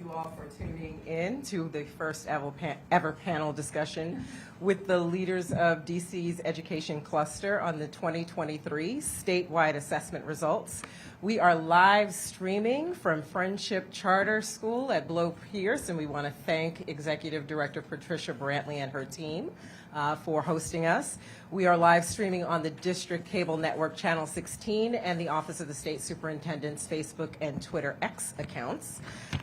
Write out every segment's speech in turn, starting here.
you all for tuning in to the first ever panel discussion with the leaders of DC's education cluster on the 2023 statewide assessment results. We are live streaming from Friendship Charter School at Blow Pierce, and we want to thank Executive Director Patricia Brantley and her team for hosting us. We are live streaming on the District Cable Network Channel 16 and the Office of the State Superintendent's Facebook and Twitter X accounts.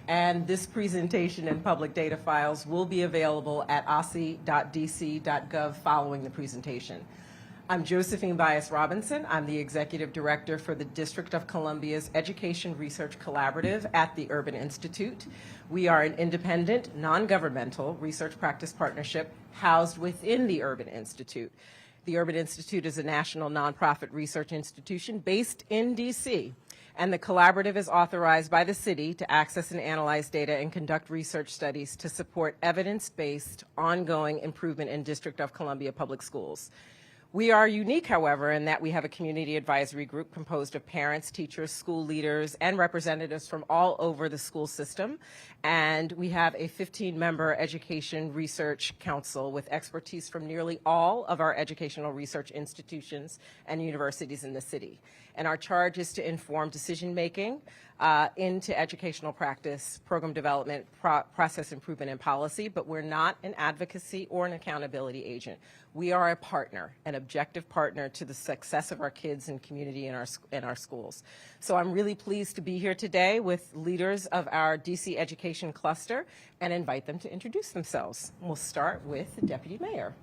And this presentation and public data files will be available at Mayor.dc.gov following the presentation. I'm Josephine Bias Robinson. I'm the Executive Director for the District of Columbia's Education Research Collaborative at the Urban Institute. We are an independent, non-governmental research practice partnership housed within the Urban Institute. The Urban Institute is a national nonprofit research institution based in DC, and the collaborative is authorized by the city to access and analyze data and conduct research studies to support evidence-based, ongoing improvement in District of Columbia public schools. We are unique, however, in that we have a community advisory group composed of parents, teachers, school leaders, and representatives from all over the school system. And we have a 15-member education research council with expertise from nearly all of our educational research institutions and universities in the city. And our charge is to inform decision-making into educational practice, program development, process improvement, and policy, but we're not an advocacy or an accountability agent. We are a partner, an objective partner to the success of our kids and community in our schools. So I'm really pleased to be here today with leaders of our DC Education Cluster and invite them to introduce themselves. We'll start with the Deputy Mayor.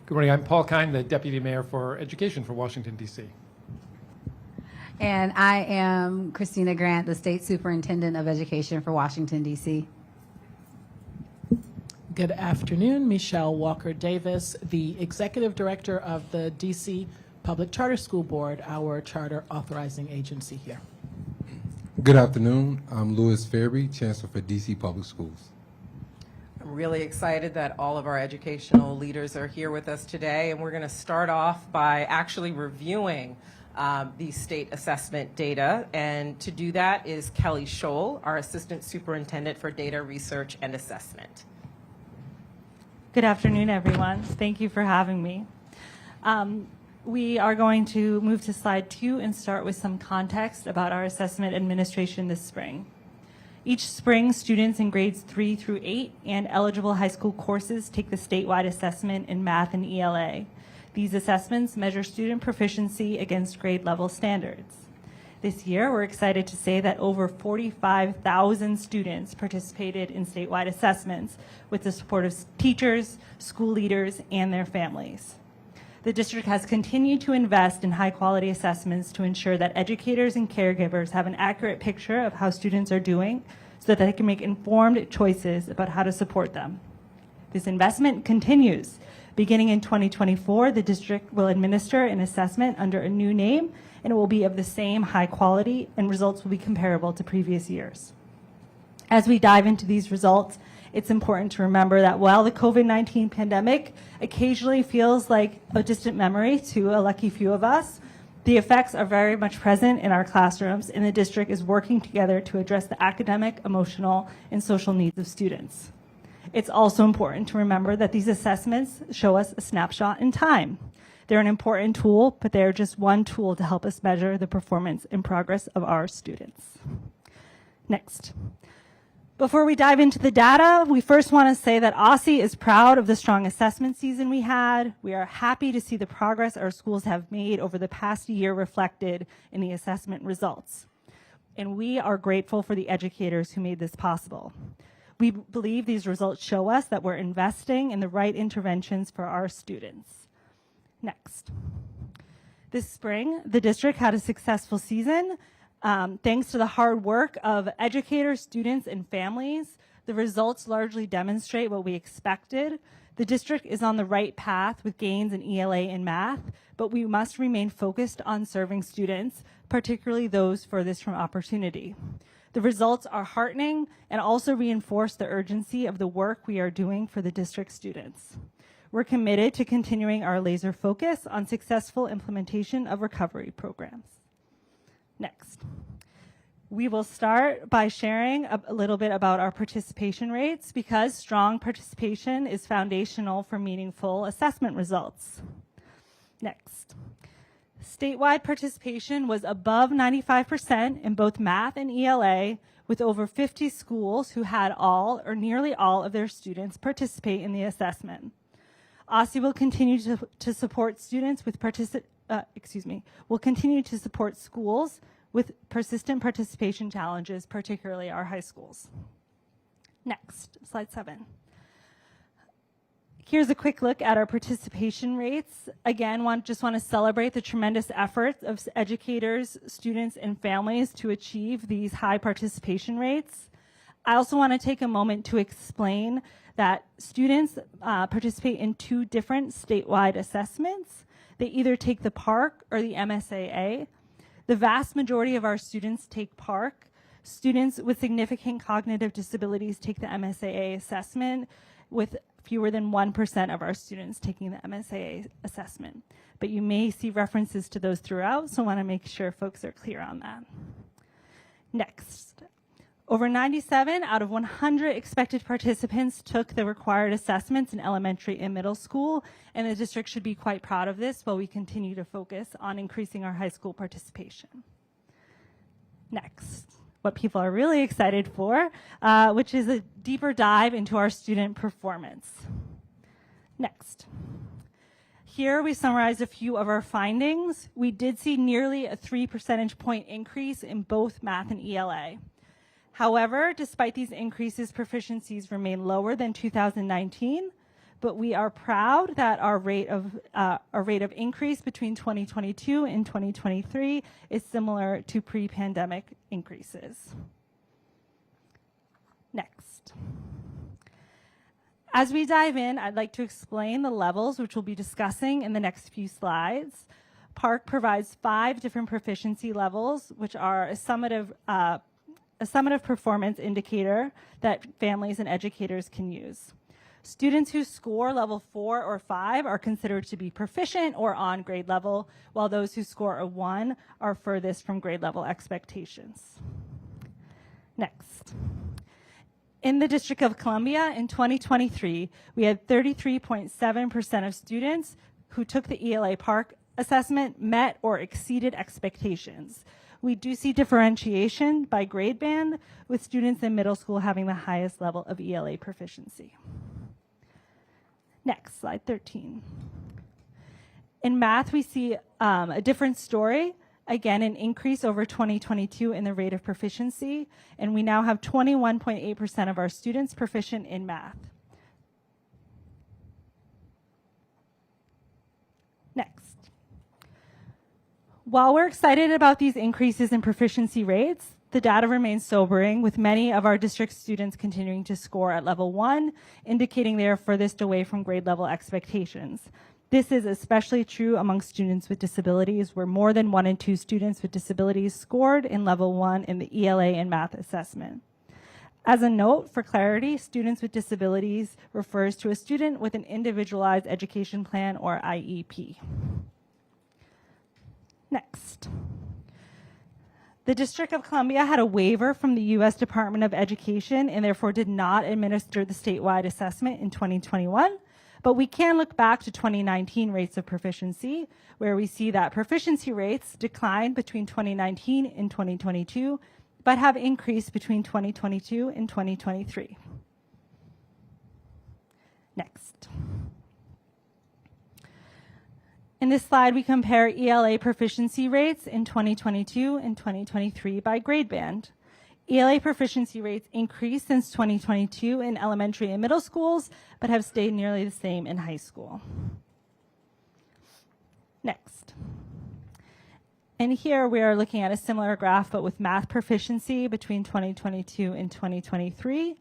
Good morning. I'm Paul Kine, the Deputy Mayor for Education for Washington, D.C. And I am Christina Grant, the State Superintendent of Education for Washington, D.C. Good afternoon. Michelle Walker Davis, the Executive Director of the DC Public Charter School Board, our charter authorizing agency here. Good afternoon. I'm Louis Fairby, Chancellor for DC Public Schools. I'm really excited that all of our educational leaders are here with us today, and we're going to start off by actually reviewing the state assessment data, and to do that is Kelly Scholl, our Assistant Superintendent for Data Research and Assessment. Good afternoon, everyone. Thank you for having me. We are going to move to slide 2 and start with some context about our assessment administration this spring. Each spring, students in grades 3 through 8 and eligible high school courses take the statewide assessment in math and ELA. These assessments measure student proficiency against grade level standards. This year, we're excited to say that over 45,000 students participated in statewide assessments with the support of teachers, school leaders, and their families. The district has continued to invest in high-quality assessments to ensure that educators and caregivers have an accurate picture of how students are doing so that they can make informed choices about how to support them. This investment continues. Beginning in 2024, the district will administer an assessment under a new name, and it will be of the same high quality, and results will be comparable to previous years. As we dive into these results, it's important to remember that while the COVID-19 pandemic occasionally feels like a distant memory to a lucky few of us, the effects are very much present in our classrooms, and the district is working together to address the academic, emotional, and social needs of students. It's also important to remember that these assessments show us a snapshot in time. They're an important tool, but they're just one tool to help us measure the performance and progress of our students. Next. Before we dive into the data, we first want to say that OSSE is proud of the strong assessment season we had. We are happy to see the progress our schools have made over the past year reflected in the assessment results. And we are grateful for the educators who made this possible. We believe these results show us that we're investing in the right interventions for our students. Next. This spring, the district had a successful season. Thanks to the hard work of educators, students, and families, the results largely demonstrate what we expected. The district is on the right path with gains in ELA and math, but we must remain focused on serving students, particularly those furthest from opportunity. The results are heartening and also reinforce the urgency of the work we are doing for the district students. We're committed to continuing our laser focus on successful implementation of recovery programs. Next. We will start by sharing a little bit about our participation rates because strong participation is foundational for meaningful assessment results. Next. Statewide participation was above 95% in both math and ELA, with over 50 schools who had all or nearly all of their students participate in the assessment. OSSE will continue to support students with will continue to support schools with persistent participation challenges, particularly our high schools. Next, slide 7. Here's a quick look at our participation rates. Again, just want to celebrate the tremendous efforts of educators, students, and families to achieve these high participation rates. I also want to take a moment to explain that students participate in 2 different statewide assessments. They either take the PARCC or the MSAA. The vast majority of our students take PARCC. Students with significant cognitive disabilities take the MSAA assessment, with fewer than 1% of our students taking the MSAA assessment. But you may see references to those throughout, so I want to make sure folks are clear on that. Next. Over 97 out of 100 expected participants took the required assessments in elementary and middle school, and the district should be quite proud of this while we continue to focus on increasing our high school participation. Next, what people are really excited for, which is a deeper dive into our student performance. Next. Here we summarize a few of our findings. We did see nearly a 3 percentage point increase in both math and ELA. However, despite these increases, proficiencies remain lower than 2019, but we are proud that our rate of increase between 2022 and 2023 is similar to pre-pandemic increases. Next. As we dive in, I'd like to explain the levels which we'll be discussing in the next few slides. PARCC provides 5 different proficiency levels, which are a summative performance indicator that families and educators can use. Students who score level 4 or 5 are considered to be proficient or on grade level, while those who score a 1 are furthest from grade level expectations. Next. In the District of Columbia in 2023, we had 33.7% of students who took the ELA PARCC assessment met or exceeded expectations. We do see differentiation by grade band, with students in middle school having the highest level of ELA proficiency. Next, slide 13. In math, we see a different story. Again, an increase over 2022 in the rate of proficiency, and we now have 21.8% of our students proficient in math. Next. While we're excited about these increases in proficiency rates, the data remains sobering, with many of our district students continuing to score at level 1, indicating they are furthest away from grade level expectations. This is especially true among students with disabilities, where more than 1 in 2 students with disabilities scored in level 1 in the ELA and math assessment. As a note, for clarity, students with disabilities refers to a student with an individualized education plan, or IEP. Next. The District of Columbia had a waiver from the U.S. Department of Education and therefore did not administer the statewide assessment in 2021, but we can look back to 2019 rates of proficiency, where we see that proficiency rates declined between 2019 and 2022, but have increased between 2022 and 2023. Next. In this slide, we compare ELA proficiency rates in 2022 and 2023 by grade band. ELA proficiency rates increased since 2022 in elementary and middle schools, but have stayed nearly the same in high school. Next. And here we are looking at a similar graph, but with math proficiency between 2022 and 2023.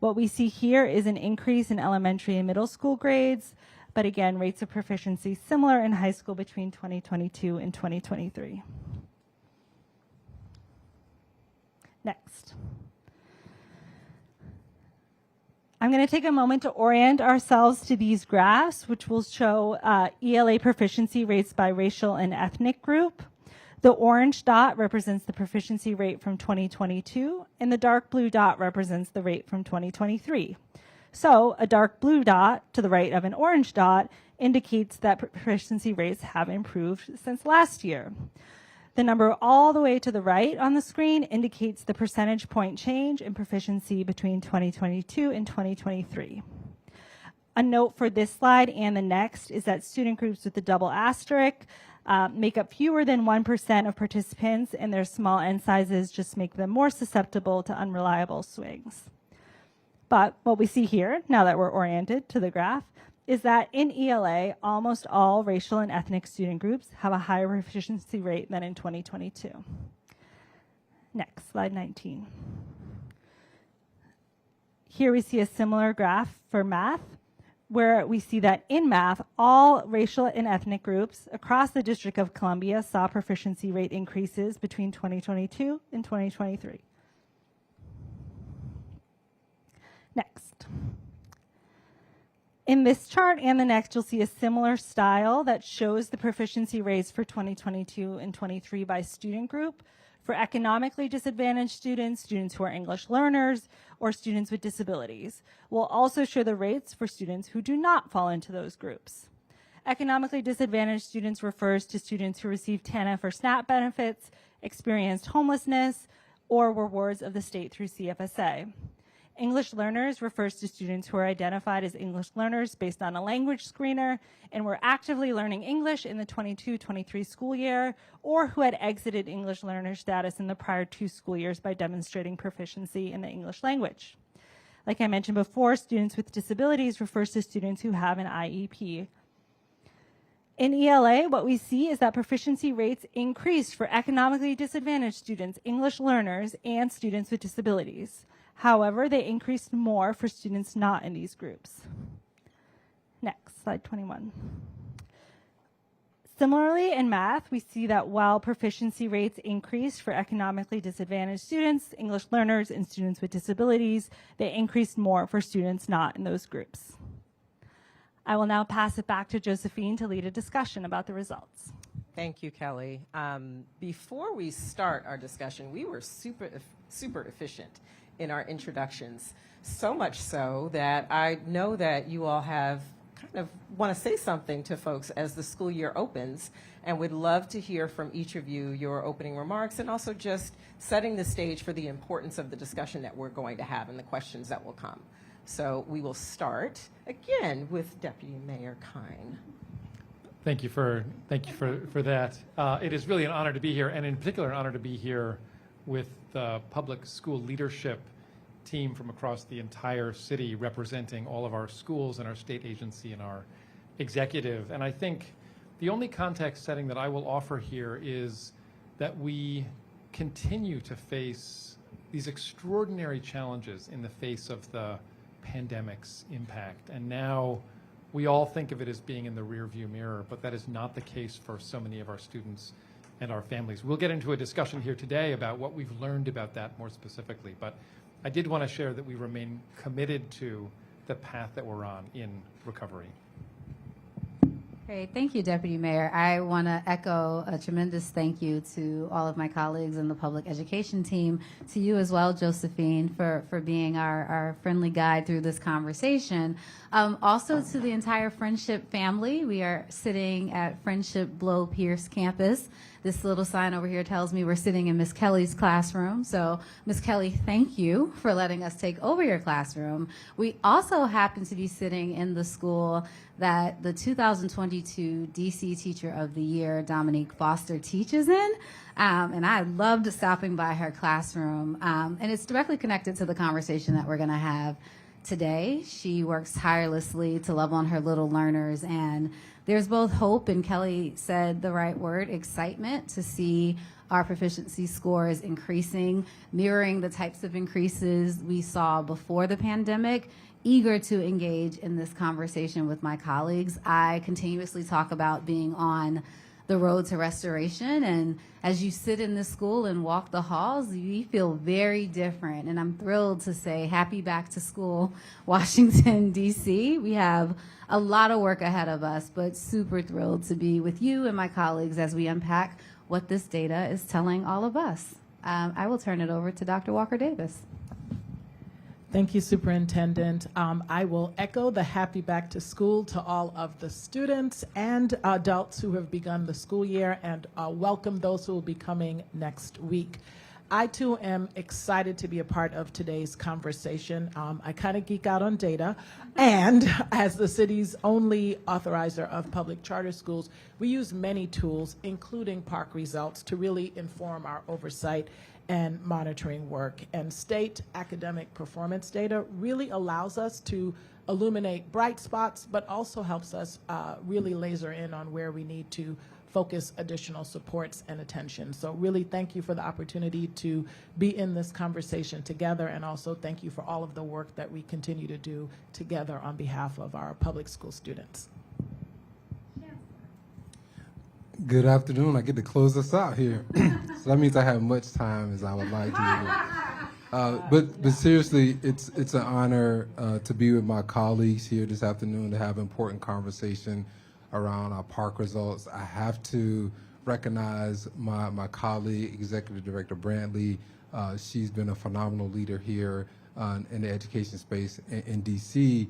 What we see here is an increase in elementary and middle school grades, but again, rates of proficiency similar in high school between 2022 and 2023. Next. I'm going to take a moment to orient ourselves to these graphs, which will show ELA proficiency rates by racial and ethnic group. The orange dot represents the proficiency rate from 2022, and the dark blue dot represents the rate from 2023. So a dark blue dot to the right of an orange dot indicates that proficiency rates have improved since last year. The number all the way to the right on the screen indicates the percentage point change in proficiency between 2022 and 2023. A note for this slide and the next is that student groups with the double asterisk make up fewer than 1% of participants, and their small n sizes just make them more susceptible to unreliable swings. But what we see here, now that we're oriented to the graph, is that in ELA, almost all racial and ethnic student groups have a higher proficiency rate than in 2022. Next, slide 19. Here we see a similar graph for math, where we see that in math, all racial and ethnic groups across the District of Columbia saw proficiency rate increases between 2022 and 2023. Next. In this chart and the next, you'll see a similar style that shows the proficiency rates for 2022 and 23 by student group. For economically disadvantaged students, students who are English learners, or students with disabilities. We'll also show the rates for students who do not fall into those groups. Economically disadvantaged students refers to students who receive TANF or SNAP benefits, experienced homelessness, or were wards of the state through CFSA. English learners refers to students who are identified as English learners based on a language screener and were actively learning English in the 22-23 school year, or who had exited English learner status in the prior 2 school years by demonstrating proficiency in the English language. Like I mentioned before, students with disabilities refers to students who have an IEP. In ELA, what we see is that proficiency rates increased for economically disadvantaged students, English learners, and students with disabilities. However, they increased more for students not in these groups. Next, slide 21. Similarly, in math, we see that while proficiency rates increased for economically disadvantaged students, English learners, and students with disabilities, they increased more for students not in those groups. I will now pass it back to Josephine to lead a discussion about the results. Thank you, Kelly. Before we start our discussion, we were super efficient in our introductions, so much so that I know that you all have kind of want to say something to folks as the school year opens, and would love to hear from each of you your opening remarks, and also just setting the stage for the importance of the discussion that we're going to have and the questions that will come. So we will start again with Deputy Mayor Kine. Thank you for that. It is really an honor to be here, and in particular, an honor to be here with the public school leadership team from across the entire city, representing all of our schools and our state agency and our executive. And I think the only context setting that I will offer here is that we continue to face these extraordinary challenges in the face of the pandemic's impact. And now we all think of it as being in the rearview mirror, but that is not the case for so many of our students and our families. We'll get into a discussion here today about what we've learned about that more specifically, but I did want to share that we remain committed to the path that we're on in recovery. Great. Thank you, Deputy Mayor. I want to echo a tremendous thank you to all of my colleagues in the public education team, to you as well, Josephine, for being our friendly guide through this conversation. Also to the entire Friendship family. We are sitting at Friendship Blow Pierce campus. This little sign over here tells me we're sitting in Miss Kelly's classroom. So, Miss Kelly, thank you for letting us take over your classroom. We also happen to be sitting in the school that the 2022 DC Teacher of the Year, Dominique Foster, teaches in. And I loved stopping by her classroom. And it's directly connected to the conversation that we're going to have today. She works tirelessly to love on her little learners, and there's both hope, and Kelly said the right word, excitement, to see our proficiency scores increasing, mirroring the types of increases we saw before the pandemic. Eager to engage in this conversation with my colleagues. I continuously talk about being on the road to restoration, and as you sit in this school and walk the halls, you feel very different. And I'm thrilled to say happy back to school, Washington, D.C. We have a lot of work ahead of us, but super thrilled to be with you and my colleagues as we unpack what this data is telling all of us. I will turn it over to Dr. Walker Davis. Thank you, Superintendent. I will echo the happy back to school to all of the students and adults who have begun the school year, and welcome those who will be coming next week. I too am excited to be a part of today's conversation. I kind of geek out on data, and as the city's only authorizer of public charter schools, we use many tools, including PARCC results, to really inform our oversight and monitoring work. And state academic performance data really allows us to illuminate bright spots, but also helps us really laser in on where we need to focus additional supports and attention. So really thank you for the opportunity to be in this conversation together, and also thank you for all of the work that we continue to do together on behalf of our public school students. Good afternoon. I get to close us out here. So that means I have much time as I would like to. But seriously, it's an honor to be with my colleagues here this afternoon to have important conversation around our PARCC results. I have to recognize my colleague, Executive Director Brantley. She's been a phenomenal leader here in the education space in DC.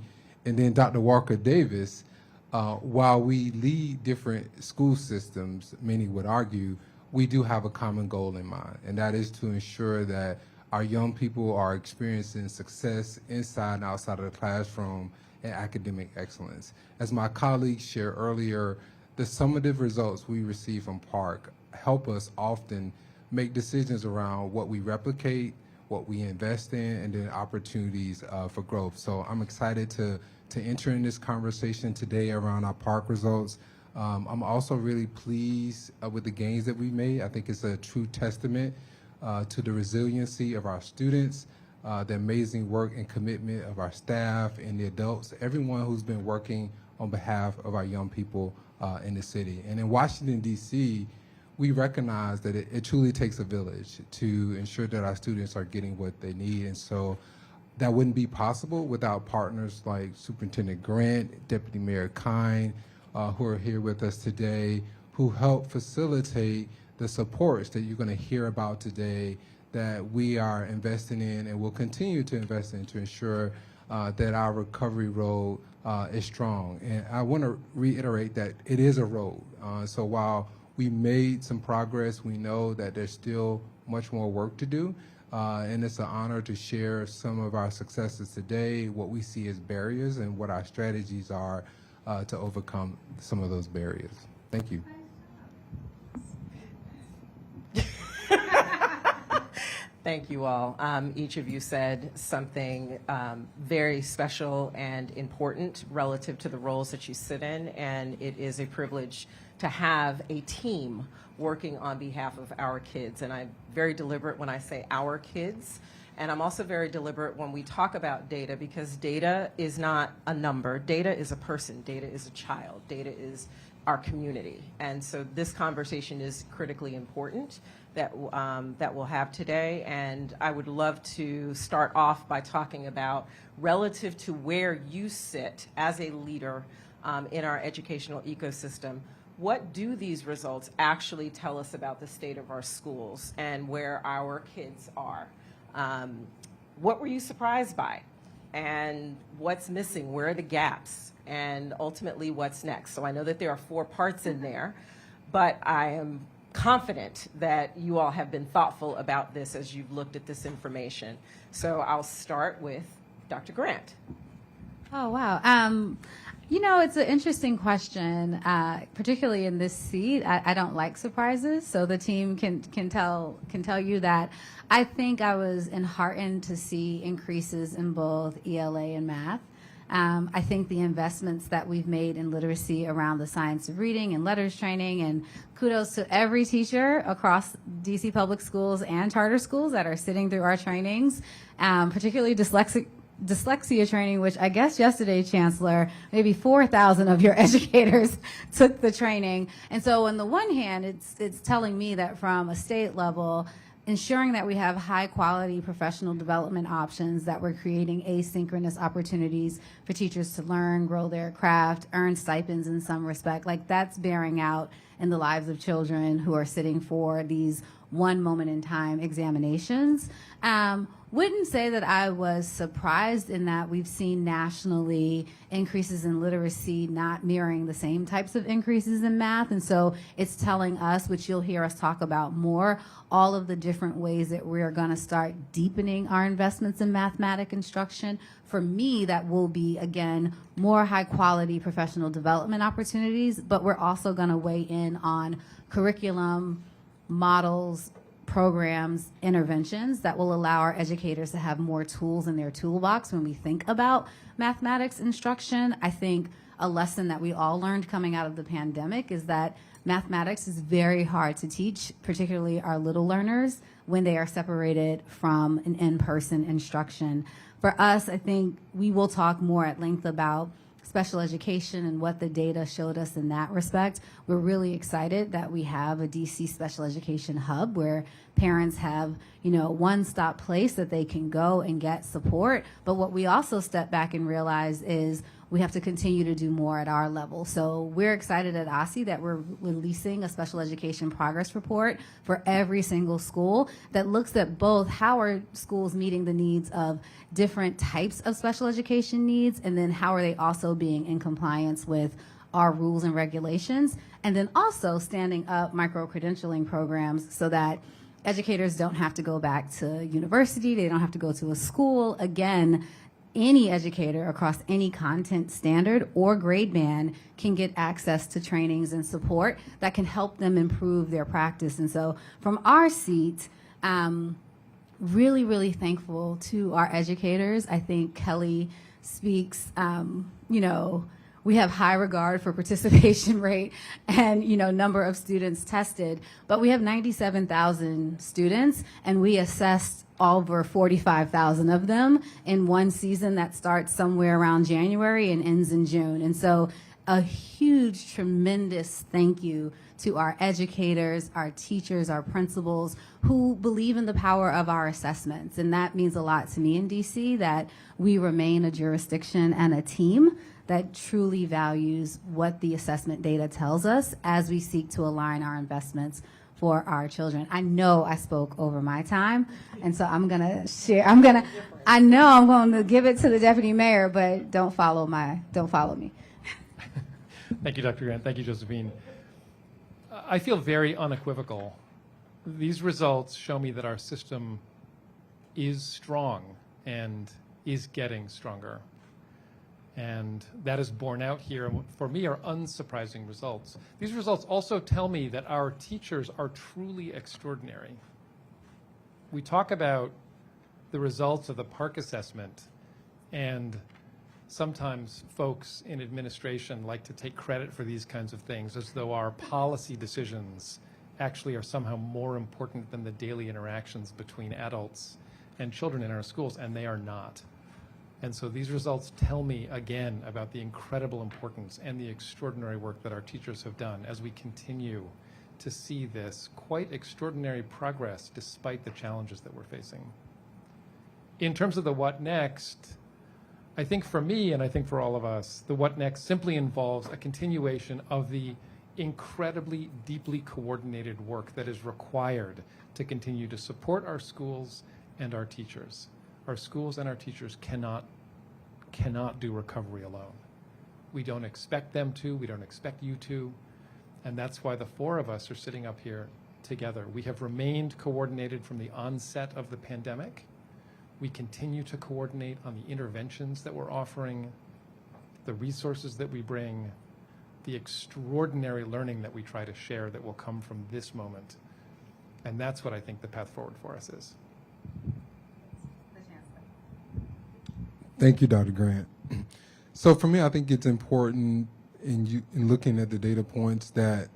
And then Dr. Walker Davis. While we lead different school systems, many would argue, we do have a common goal in mind, and that is to ensure that our young people are experiencing success inside and outside of the classroom and academic excellence. As my colleagues shared earlier, the summative results we receive from PARCC help us often make decisions around what we replicate, what we invest in, and then opportunities for growth. So I'm excited to enter in this conversation today around our PARCC results. I'm also really pleased with the gains that we made. I think it's a true testament to the resiliency of our students, the amazing work and commitment of our staff and the adults, everyone who's been working on behalf of our young people in the city. And in Washington, D.C., we recognize that it truly takes a village to ensure that our students are getting what they need. And so that wouldn't be possible without partners like Superintendent Grant, Deputy Mayor Kine, who are here with us today, who help facilitate the supports that you're going to hear about today that we are investing in and will continue to invest in to ensure that our recovery road is strong. And I want to reiterate that it is a road. So while we made some progress, we know that there's still much more work to do. And it's an honor to share some of our successes today, what we see as barriers, and what our strategies are to overcome some of those barriers. Thank you. Thank you all. Each of you said something very special and important relative to the roles that you sit in, and it is a privilege to have a team working on behalf of our kids. And I'm very deliberate when I say our kids, and I'm also very deliberate when we talk about data, because data is not a number. Data is a person. Data is a child. Data is our community. And so this conversation is critically important that we'll have today. And I would love to start off by talking about, relative to where you sit as a leader in our educational ecosystem, what do these results actually tell us about the state of our schools and where our kids are? What were you surprised by? And what's missing? Where are the gaps? And ultimately, what's next? So I know that there are 4 parts in there, but I am confident that you all have been thoughtful about this as you've looked at this information. So I'll start with Dr. Grant. Oh, wow. You know, it's an interesting question, particularly in this seat. I don't like surprises, so the team can tell you that. I think I was enheartened to see increases in both ELA and math. I think the investments that we've made in literacy around the science of reading and letters training, and kudos to every teacher across DC public schools and charter schools that are sitting through our trainings, particularly dyslexia training, which I guess yesterday, Chancellor, maybe 4,000 of your educators took the training. And so on the one hand, it's telling me that from a state level, ensuring that we have high quality professional development options, that we're creating asynchronous opportunities for teachers to learn, grow their craft, earn stipends in some respect. Like, that's bearing out in the lives of children who are sitting for these one moment in time examinations. Wouldn't say that I was surprised in that we've seen nationally increases in literacy not mirroring the same types of increases in math. And so it's telling us, which you'll hear us talk about more, all of the different ways that we're going to start deepening our investments in mathematic instruction. For me, that will be, again, more high quality professional development opportunities, but we're also going to weigh in on curriculum, models, programs, interventions that will allow our educators to have more tools in their toolbox when we think about mathematics instruction. I think a lesson that we all learned coming out of the pandemic is that mathematics is very hard to teach, particularly our little learners, when they are separated from an in-person instruction. For us, I think we will talk more at length about special education and what the data showed us in that respect. We're really excited that we have a DC special education hub where parents have, one-stop place that they can go and get support. But what we also step back and realize is we have to continue to do more at our level. So we're excited at OSSI that we're releasing a special education progress report for every single school that looks at both how are schools meeting the needs of different types of special education needs, and then how are they also being in compliance with our rules and regulations, and then also standing up micro-credentialing programs so that educators don't have to go back to university, they don't have to go to a school. Again, any educator across any content standard or grade band can get access to trainings and support that can help them improve their practice. And so from our seat, really, really thankful to our educators. I think Kelly speaks, we have high regard for participation rate and, number of students tested, but we have 97,000 students and we assessed over 45,000 of them in one season that starts somewhere around January and ends in June. And so a huge, tremendous thank you to our educators, our teachers, our principals who believe in the power of our assessments. And that means a lot to me in DC, that we remain a jurisdiction and a team that truly values what the assessment data tells us as we seek to align our investments for our children. I know I spoke over my time, and so I'm gonna share. I know I'm going to give it to the deputy mayor, but don't follow me. Thank you, Dr. Grant. Thank you, Josephine. I feel very unequivocal. These results show me that our system is strong and is getting stronger. And that is borne out here, and for me are unsurprising results. These results also tell me that our teachers are truly extraordinary. We talk about the results of the Park assessment, and sometimes folks in administration like to take credit for these kinds of things as though our policy decisions actually are somehow more important than the daily interactions between adults and children in our schools, and they are not. And so these results tell me again about the incredible importance and the extraordinary work that our teachers have done as we continue to see this quite extraordinary progress despite the challenges that we're facing. In terms of the what next, I think for me and I think for all of us, the what next simply involves a continuation of the incredibly deeply coordinated work that is required to continue to support our schools and our teachers. Our schools and our teachers cannot do recovery alone. We don't expect them to, we don't expect you to, and that's why the four of us are sitting up here together. We have remained coordinated from the onset of the pandemic. We continue to coordinate on the interventions that we're offering, the resources that we bring, the extraordinary learning that we try to share that will come from this moment. And that's what I think the path forward for us is. Thank you, Dr. Grant. So for me, I think it's important in looking at the data points that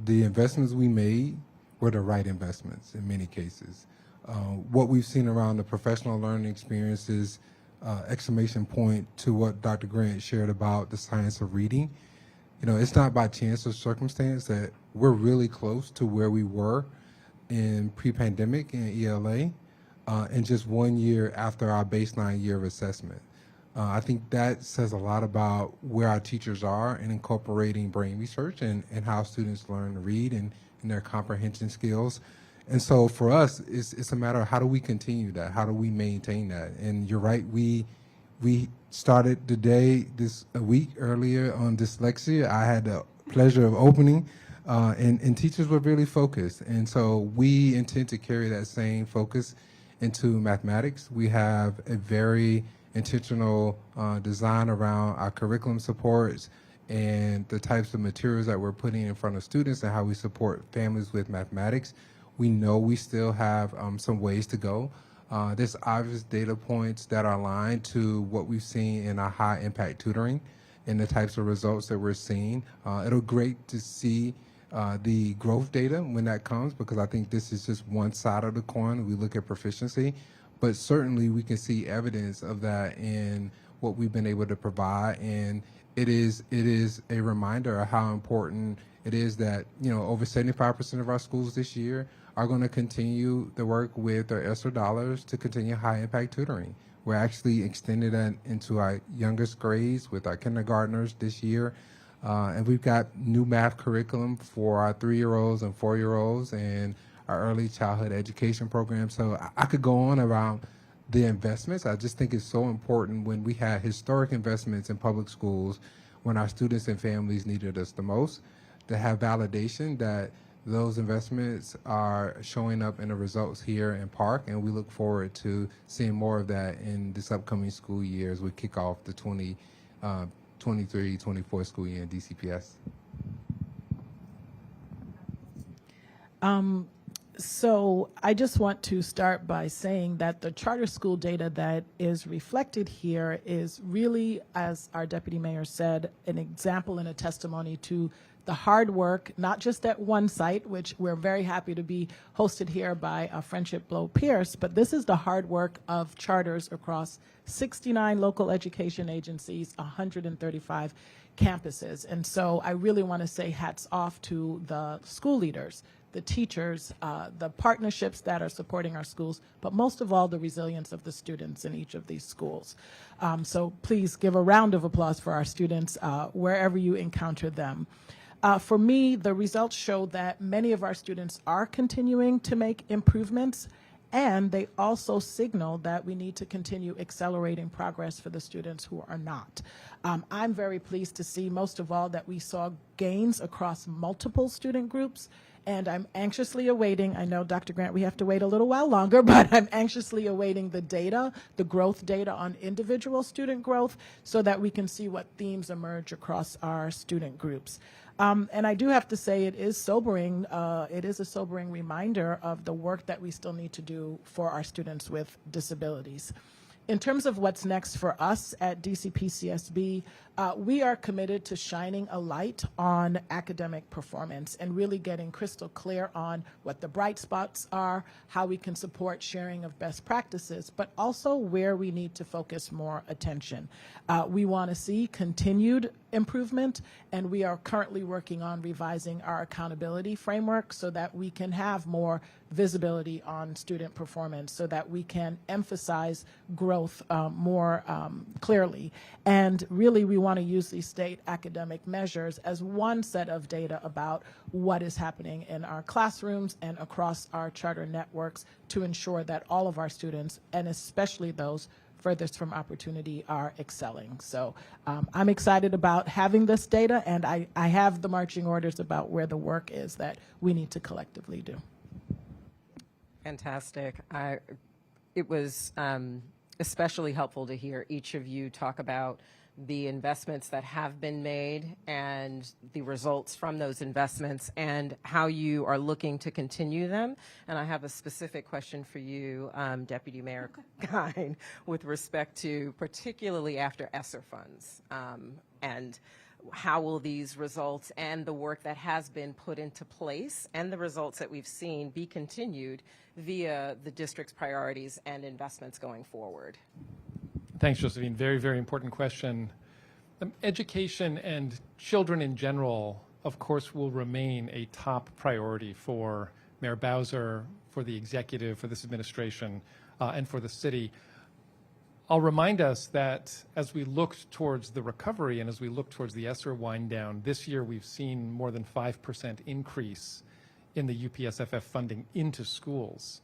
the investments we made were the right investments in many cases. What we've seen around the professional learning experiences, exclamation point to what Dr. Grant shared about the science of reading. It's not by chance or circumstance that we're really close to where we were in pre-pandemic in ELA, and just 1 year after our baseline year of assessment. I think that says a lot about where our teachers are in incorporating brain research and how students learn to read and their comprehension skills. And so for us, it's a matter of how do we continue that? How do we maintain that? And you're right, we started the day a week earlier on dyslexia. I had the pleasure of opening, and teachers were really focused. And so we intend to carry that same focus into mathematics. We have a very intentional design around our curriculum supports and the types of materials that we're putting in front of students and how we support families with mathematics. We know we still have some ways to go. There's obvious data points that are aligned to what we've seen in our high impact tutoring and the types of results that we're seeing. It'll be great to see the growth data when that comes, because I think this is just one side of the coin. We look at proficiency, but certainly we can see evidence of that in what we've been able to provide. And it is a reminder of how important it is that, over 75% of our schools this year are going to continue the work with their ESSER dollars to continue high impact tutoring. We're actually extending that into our youngest grades with our kindergartners this year. And we've got new math curriculum for our 3-year-olds and 4-year-olds and our early childhood education program. So I could go on around the investments. I just think it's so important when we had historic investments in public schools when our students and families needed us the most, to have validation that those investments are showing up in the results here in Park, and we look forward to seeing more of that in this upcoming school year as we kick off the 23-24 school year in DCPS. So I just want to start by saying that the charter school data that is reflected here is really, as our deputy mayor said, an example and a testimony to the hard work, not just at one site, which we're very happy to be hosted here by Friendship Blow Pierce, but this is the hard work of charters across 69 local education agencies, 135 campuses. And so I really want to say hats off to the school leaders, the teachers, the partnerships that are supporting our schools, but most of all, the resilience of the students in each of these schools. So please give a round of applause for our students wherever you encounter them. For me, the results show that many of our students are continuing to make improvements, and they also signal that we need to continue accelerating progress for the students who are not. I'm very pleased to see, most of all, that we saw gains across multiple student groups, and I'm anxiously awaiting, I know, Dr. Grant, we have to wait a little while longer, but I'm anxiously awaiting the data, the growth data on individual student growth, so that we can see what themes emerge across our student groups. And I do have to say it is sobering. It is a sobering reminder of the work that we still need to do for our students with disabilities. In terms of what's next for us at DCPCSB, we are committed to shining a light on academic performance and really getting crystal clear on what the bright spots are, how we can support sharing of best practices, but also where we need to focus more attention. We want to see continued improvement, and we are currently working on revising our accountability framework so that we can have more visibility on student performance, so that we can emphasize growth more clearly. And really, we want to use these state academic measures as one set of data about what is happening in our classrooms and across our charter networks to ensure that all of our students, and especially those furthest from opportunity, are excelling. So I'm excited about having this data, and I have the marching orders about where the work is that we need to collectively do. Fantastic. It was especially helpful to hear each of you talk about the investments that have been made and the results from those investments and how you are looking to continue them. And I have a specific question for you, Deputy Mayor Kine, with respect to particularly after ESSER funds, and how will these results and the work that has been put into place and the results that we've seen be continued via the district's priorities and investments going forward? Thanks, Josephine. Very, very important question. Education and children in general, of course, will remain a top priority for Mayor Bowser, for the executive, for this administration, and for the city. I'll remind us that as we look towards the recovery and as we look towards the ESSER wind down, this year we've seen more than 5% increase in the UPSFF funding into schools,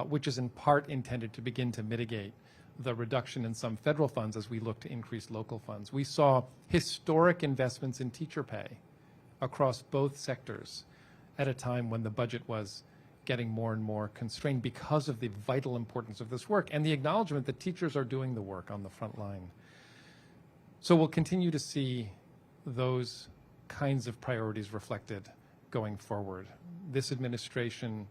which is in part intended to begin to mitigate the reduction in some federal funds as we look to increase local funds. We saw historic investments in teacher pay across both sectors at a time when the budget was getting more and more constrained because of the vital importance of this work and the acknowledgement that teachers are doing the work on the front line. So we'll continue to see those kinds of priorities reflected going forward. This administration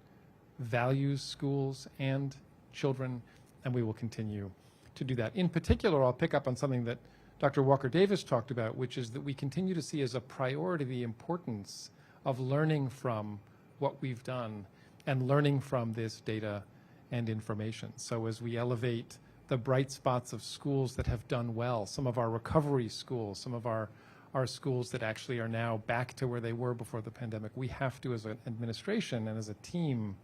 values schools and children, and we will continue to do that. In particular, I'll pick up on something that Dr. Walker Davis talked about, which is that we continue to see as a priority the importance of learning from what we've done and learning from this data and information. So as we elevate the bright spots of schools that have done well, some of our recovery schools, some of our schools that actually are now back to where they were before the pandemic, we have to, as an administration and as a team,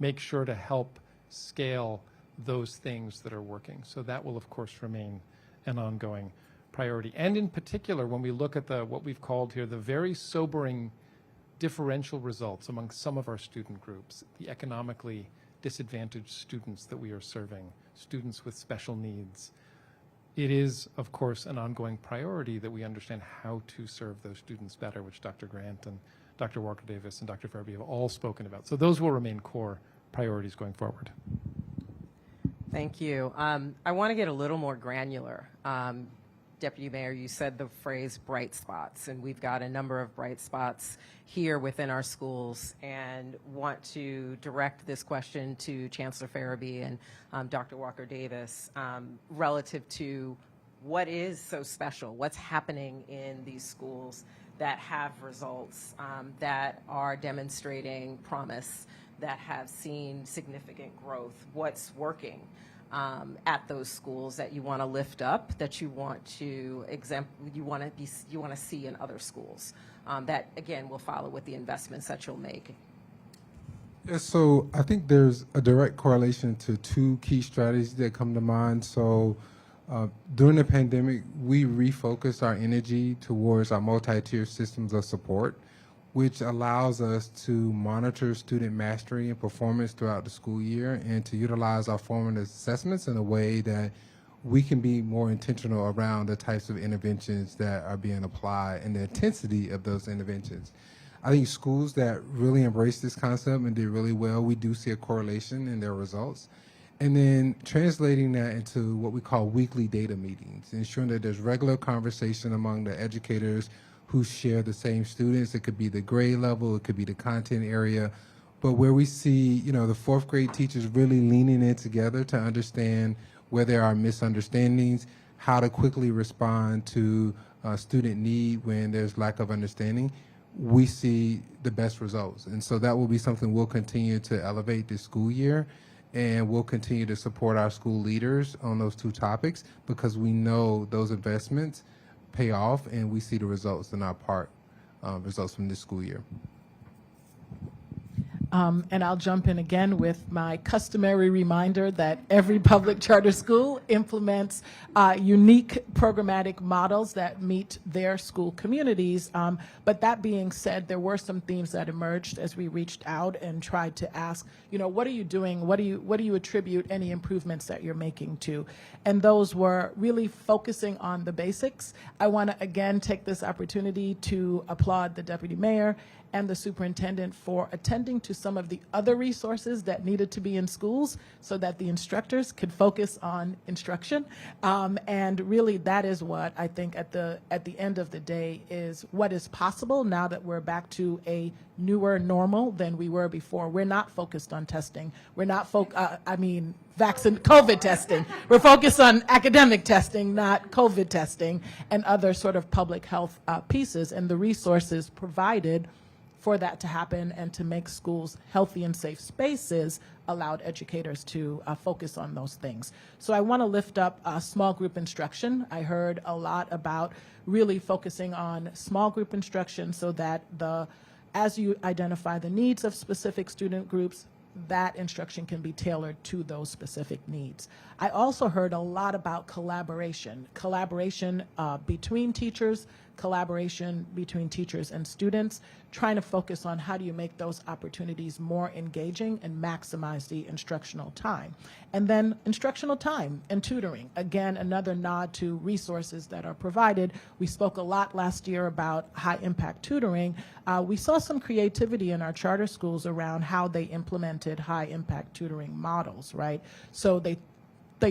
make sure to help scale those things that are working. So that will, of course, remain an ongoing priority. And in particular, when we look at what we've called here the very sobering differential results among some of our student groups, the economically disadvantaged students that we are serving, students with special needs, it is, of course, an ongoing priority that we understand how to serve those students better, which Dr. Grant and Dr. Walker Davis and Dr. Farabee have all spoken about. So those will remain core priorities going forward. Thank you. I want to get a little more granular. Deputy Mayor, you said the phrase bright spots, and we've got a number of bright spots here within our schools, and want to direct this question to Chancellor Farabee and Dr. Walker Davis relative to what is so special, what's happening in these schools that have results, that are demonstrating promise, that have seen significant growth, what's working at those schools that you want to lift up, that you want to you want to see in other schools, that again will follow with the investments that you'll make. Yeah, so I think there's a direct correlation to two key strategies that come to mind. So during the pandemic, we refocused our energy towards our multi-tier systems of support, which allows us to monitor student mastery and performance throughout the school year and to utilize our formative assessments in a way that we can be more intentional around the types of interventions that are being applied and the intensity of those interventions. I think schools that really embrace this concept and did really well, we do see a correlation in their results. And then translating that into what we call weekly data meetings, ensuring that there's regular conversation among the educators who share the same students. It could be the grade level, it could be the content area, but where we see, the fourth grade teachers really leaning in together to understand where there are misunderstandings, how to quickly respond to student need when there's lack of understanding, we see the best results. And so that will be something we'll continue to elevate this school year, and we'll continue to support our school leaders on those two topics because we know those investments pay off, and we see the results in our results from this school year. And I'll jump in again with my customary reminder that every public charter school implements unique programmatic models that meet their school communities. But that being said, there were some themes that emerged as we reached out and tried to ask, what are you doing? What do you attribute any improvements that you're making to? And those were really focusing on the basics. I want to again take this opportunity to applaud the Deputy Mayor and the superintendent for attending to some of the other resources that needed to be in schools so that the instructors could focus on instruction. And really that is what I think at the end of the day is what is possible now that we're back to a newer normal than we were before. We're not focused on testing. We're not COVID testing. We're focused on academic testing, not COVID testing and other sort of public health pieces, and the resources provided for that to happen and to make schools healthy and safe spaces allowed educators to focus on those things. So I want to lift up small group instruction. I heard a lot about really focusing on small group instruction so that the as you identify the needs of specific student groups, that instruction can be tailored to those specific needs. I also heard a lot about collaboration between teachers, collaboration between teachers and students, trying to focus on how do you make those opportunities more engaging and maximize the instructional time. And then instructional time and tutoring. Again, another nod to resources that are provided. We spoke a lot last year about high impact tutoring. We saw some creativity in our charter schools around how they implemented high impact tutoring models, right? So they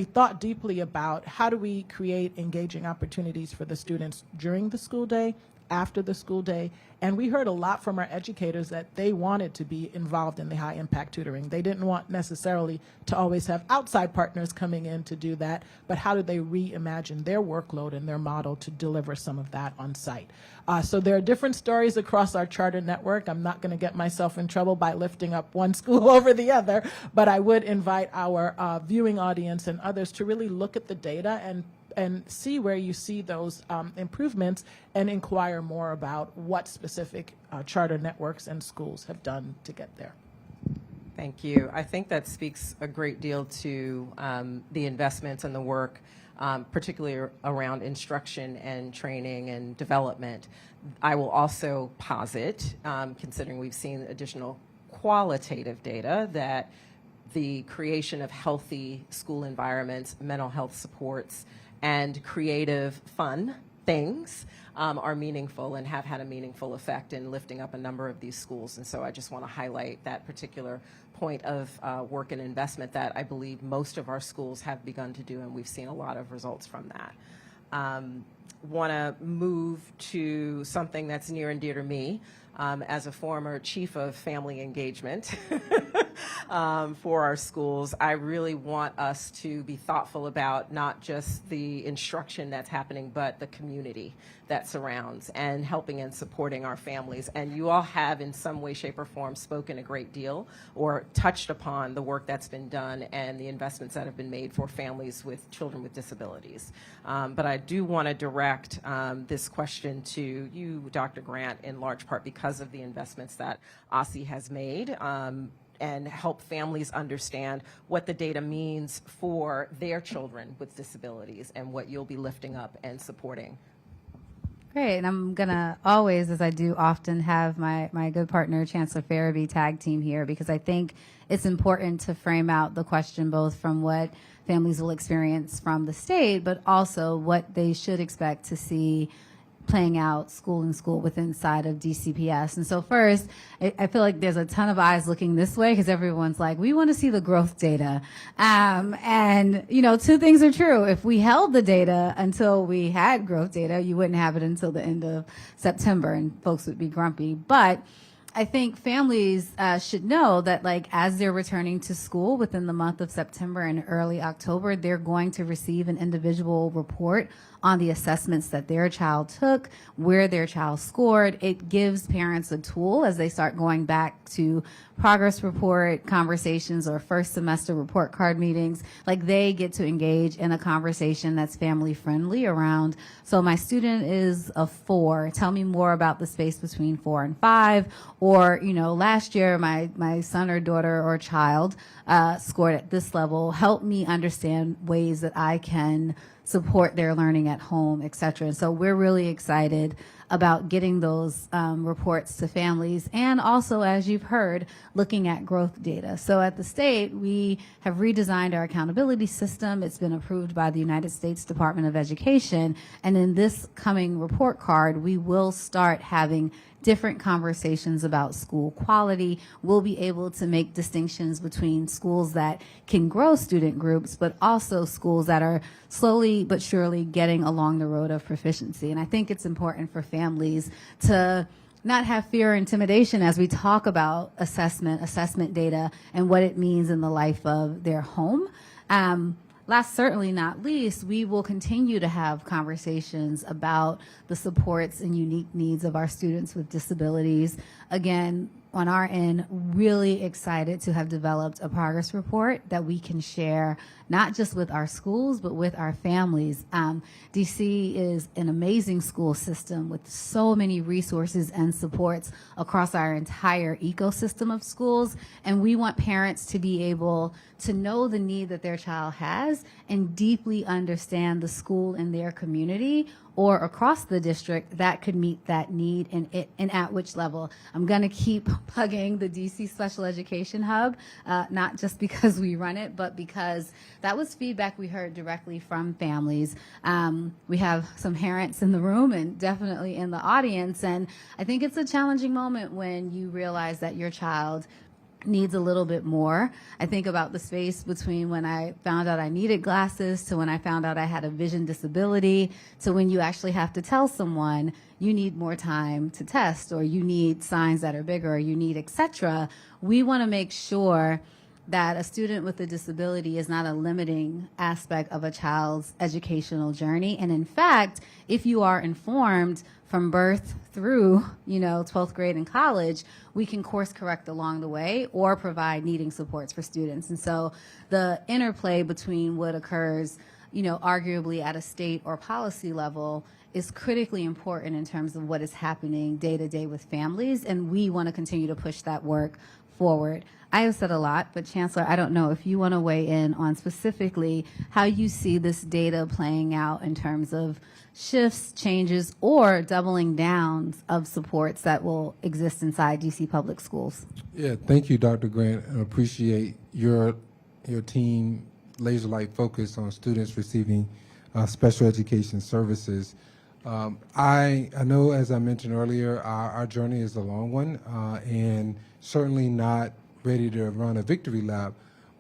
thought deeply about how do we create engaging opportunities for the students during the school day, after the school day, and we heard a lot from our educators that they wanted to be involved in the high impact tutoring. They didn't want necessarily to always have outside partners coming in to do that, but how do they reimagine their workload and their model to deliver some of that on site? So there are different stories across our charter network. I'm not going to get myself in trouble by lifting up one school over the other, but I would invite our viewing audience and others to really look at the data and see where you see those improvements and inquire more about what specific charter networks and schools have done to get there. Thank you. I think that speaks a great deal to the investments and the work, particularly around instruction and training and development. I will also posit, considering we've seen additional qualitative data, that the creation of healthy school environments, mental health supports, and creative, fun things are meaningful and have had a meaningful effect in lifting up a number of these schools. And so I just want to highlight that particular point of work and investment that I believe most of our schools have begun to do, and we've seen a lot of results from that. Want to move to something that's near and dear to me. As a former chief of family engagement for our schools, I really want us to be thoughtful about not just the instruction that's happening, but the community that surrounds and helping and supporting our families. And you all have, in some way, shape, or form, spoken a great deal or touched upon the work that's been done and the investments that have been made for families with children with disabilities. But I do want to direct this question to you, Dr. Grant, in large part because of the investments that OSSI has made and help families understand what the data means for their children with disabilities and what you'll be lifting up and supporting. Great, and I'm gonna always, as I do often, have my good partner, Chancellor Farabee, tag team here, because I think it's important to frame out the question both from what families will experience from the state, but also what they should expect to see playing out school in school within inside of DCPS. And so first, I feel like there's a ton of eyes looking this way because everyone's like, we want to see the growth data. And, you know, two things are true. If we held the data until we had growth data, you wouldn't have it until the end of September and folks would be grumpy. But I think families should know that, like, as they're returning to school within the month of September and early October, they're going to receive an individual report on the assessments that their child took, where their child scored. It gives parents a tool as they start going back to progress report conversations or first semester report card meetings. Like, they get to engage in a conversation that's family friendly around, so my student is a 4. Tell me more about the space between 4 and 5. Or, you know, last year my son or daughter or child scored at this level. Help me understand ways that I can support their learning at home, et cetera. And so we're really excited about getting those reports to families, and also, as you've heard, looking at growth data. So at the state, we have redesigned our accountability system. It's been approved by the United States Department of Education. And in this coming report card, we will start having different conversations about school quality. We'll be able to make distinctions between schools that can grow student groups, but also schools that are slowly but surely getting along the road of proficiency. And I think it's important for families to not have fear or intimidation as we talk about assessment data, and what it means in the life of their home. Last, certainly not least, we will continue to have conversations about the supports and unique needs of our students with disabilities. Again, on our end, really excited to have developed a progress report that we can share not just with our schools, but with our families. DC is an amazing school system with so many resources and supports across our entire ecosystem of schools. And we want parents to be able to know the need that their child has and deeply understand the school in their community or across the district that could meet that need and at which level. I'm going to keep plugging the DC Special Education Hub, not just because we run it, but because that was feedback we heard directly from families. We have some parents in the room and definitely in the audience, and I think it's a challenging moment when you realize that your child needs a little bit more. I think about the space between when I found out I needed glasses to when I found out I had a vision disability to when you actually have to tell someone you need more time to test or you need signs that are bigger or you need etc. We want to make sure that a student with a disability is not a limiting aspect of a child's educational journey. And in fact, if you are informed from birth through, 12th grade and college, we can course correct along the way or provide needing supports for students. And so the interplay between what occurs, arguably at a state or policy level is critically important in terms of what is happening day to day with families. And we want to continue to push that work forward. I have said a lot, but Chancellor, I don't know if you want to weigh in on specifically how you see this data playing out in terms of shifts, changes, or doubling down of supports that will exist inside DC public schools. Yeah, thank you, Dr. Grant. I appreciate your team laser-like focus on students receiving special education services. I know, as I mentioned earlier, our journey is a long one and certainly not ready to run a victory lap,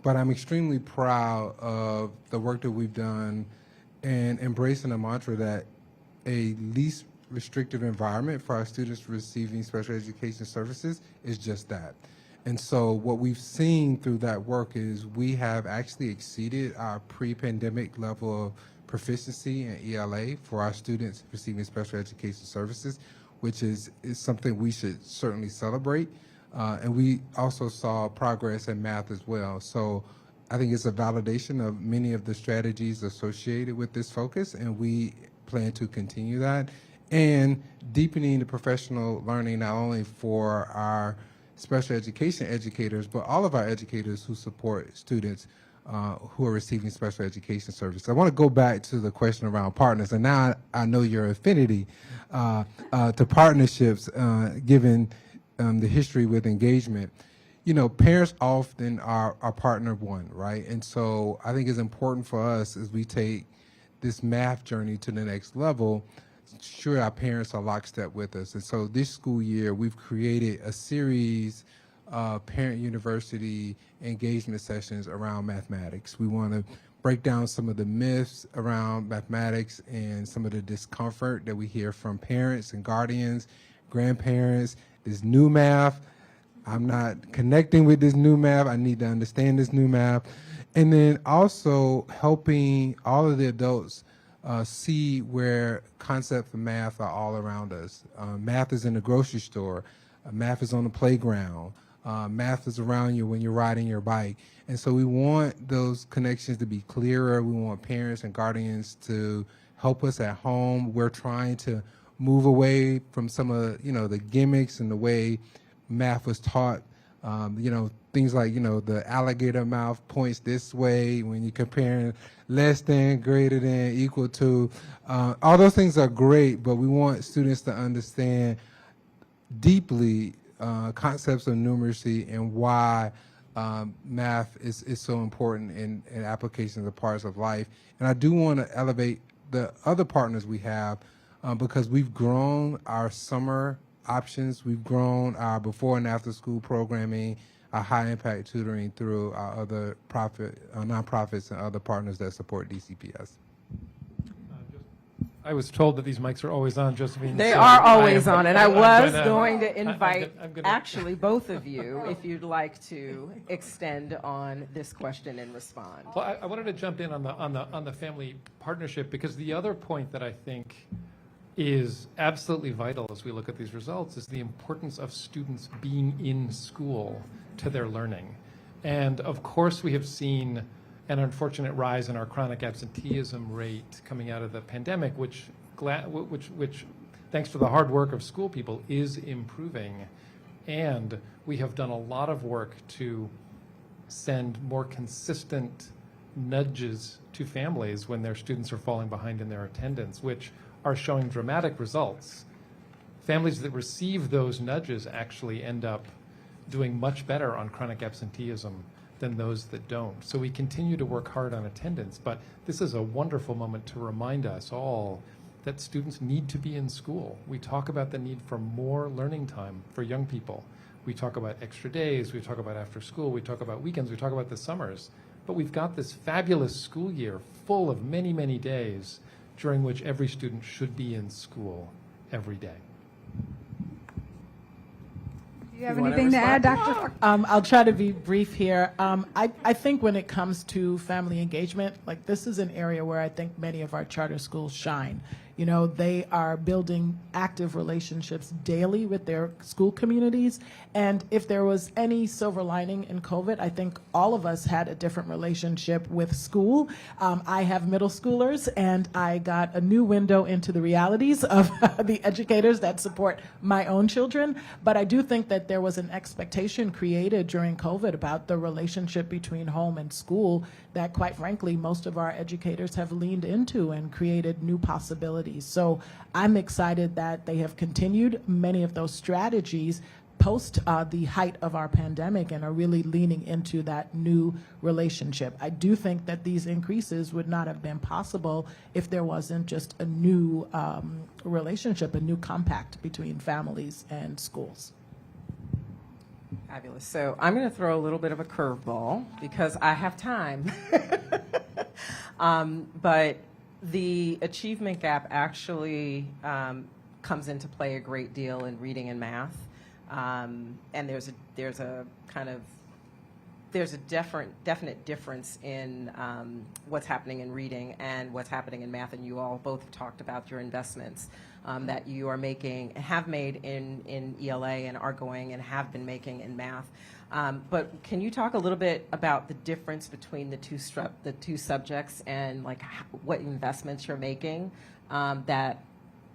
but I'm extremely proud of the work that we've done and embracing a mantra that a least restrictive environment for our students receiving special education services is just that. And so what we've seen through that work is we have actually exceeded our pre-pandemic level of proficiency in ELA for our students receiving special education services, which is something we should certainly celebrate. And we also saw progress in math as well. So I think it's a validation of many of the strategies associated with this focus, and we plan to continue that. And deepening the professional learning not only for our special education educators, but all of our educators who support students who are receiving special education services. I want to go back to the question around partners, and now I know your affinity to partnerships, given the history with engagement. Parents often are partner one, right? And so I think it's important for us as we take this math journey to the next level, sure our parents are lockstep with us. And so this school year, we've created a series of parent-university engagement sessions around mathematics. We want to break down some of the myths around mathematics and some of the discomfort that we hear from parents and guardians, grandparents, this new math. I'm not connecting with this new math. I need to understand this new math. And then also helping all of the adults see where concepts of math are all around us. Math is in the grocery store. Math is on the playground. Math is around you when you're riding your bike. And so we want those connections to be clearer. We want parents and guardians to help us at home. We're trying to move away from some of the gimmicks and the way math was taught. Things like, the alligator mouth points this way when you're comparing less than, greater than, equal to. All those things are great, but we want students to understand deeply concepts of numeracy and why math is so important in applications of parts of life. And I do want to elevate the other partners we have because we've grown our summer options, we've grown our before and after school programming, our high impact tutoring through our other nonprofits and other partners that support DCPS. I was told that these mics are always on, Josephine. They so are always on, and I I'm was gonna- going to invite I'm gonna- actually both of you if you'd like to extend on this question and respond. Well, I wanted to jump in on the family partnership because the other point that I think is absolutely vital as we look at these results is the importance of students being in school to their learning. And of course, we have seen an unfortunate rise in our chronic absenteeism rate coming out of the pandemic, which thanks to the hard work of school people, is improving. And we have done a lot of work to send more consistent nudges to families when their students are falling behind in their attendance, which are showing dramatic results. Families that receive those nudges actually end up doing much better on chronic absenteeism than those that don't. So we continue to work hard on attendance, but this is a wonderful moment to remind us all that students need to be in school. We talk about the need for more learning time for young people. We talk about extra days, we talk about after school, we talk about weekends, we talk about the summers, but we've got this fabulous school year full of many, many days during which every student should be in school every day. Do you have anything to add, Dr.? I'll try to be brief here. I think when it comes to family engagement, like this is an area where I think many of our charter schools shine. You know, they are building active relationships daily with their school communities. And if there was any silver lining in COVID, I think all of us had a different relationship with school. I have middle schoolers, and I got a new window into the realities of the educators that support my own children. But I do think that there was an expectation created during COVID about the relationship between home and school that, quite frankly, most of our educators have leaned into and created new possibilities. So I'm excited that they have continued many of those strategies post the height of our pandemic and are really leaning into that new relationship. I do think that these increases would not have been possible if there wasn't just a new relationship, a new compact between families and schools. Fabulous. So I'm going to throw a little bit of a curveball because I have time. But the achievement gap actually comes into play a great deal in reading and math. And there's a definite difference in what's happening in reading and what's happening in math. And you all both talked about your investments that you are making, have made in ELA and are going and have been making in math. But can you talk a little bit about the difference between the two subjects and like what investments you're making that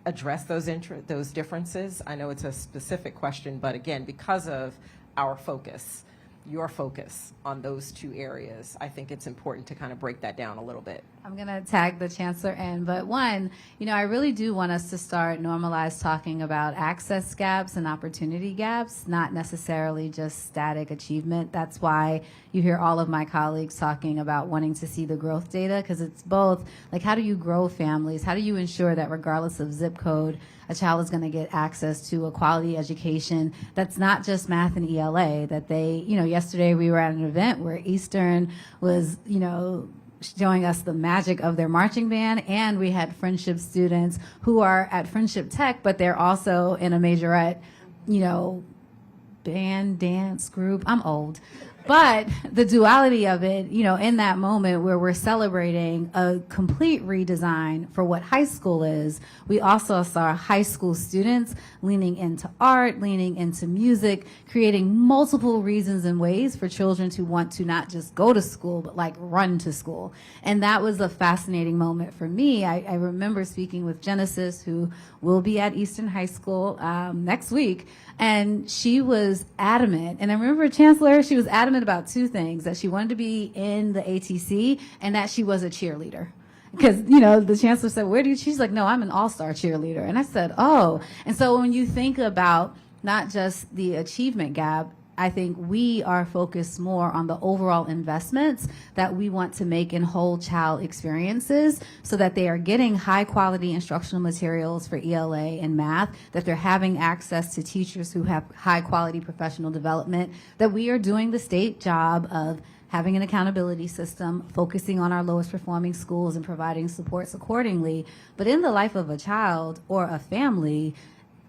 address those differences? I know it's a specific question, but again, because of our focus, your focus on those two areas, I think it's important to kind of break that down a little bit. I'm going to tag the chancellor in, but one, I really do want us to start normalize talking about access gaps and opportunity gaps, not necessarily just static achievement. That's why you hear all of my colleagues talking about wanting to see the growth data, because it's both like, how do you grow families? How do you ensure that regardless of zip code, a child is going to get access to a quality education that's not just math and ELA, that they, yesterday we were at an event where Eastern was, showing us the magic of their marching band, and we had Friendship students who are at Friendship Tech, but they're also in a majorette, band, dance group. I'm old. But the duality of it, in that moment where we're celebrating a complete redesign for what high school is, we also saw high school students leaning into art, leaning into music, creating multiple reasons and ways for children to want to not just go to school, but like run to school. And that was a fascinating moment for me. I remember speaking with Genesis, who will be at Eastern High School next week, and she was adamant. And I remember Chancellor, she was adamant about two things: that she wanted to be in the ATC and that she was a cheerleader. Because, the chancellor said, she's like, no, I'm an all-star cheerleader. And I said, oh. And so when you think about not just the achievement gap, I think we are focused more on the overall investments that we want to make in whole child experiences so that they are getting high quality instructional materials for ELA and math, that they're having access to teachers who have high quality professional development, that we are doing the state job of having an accountability system, focusing on our lowest performing schools and providing supports accordingly. But in the life of a child or a family,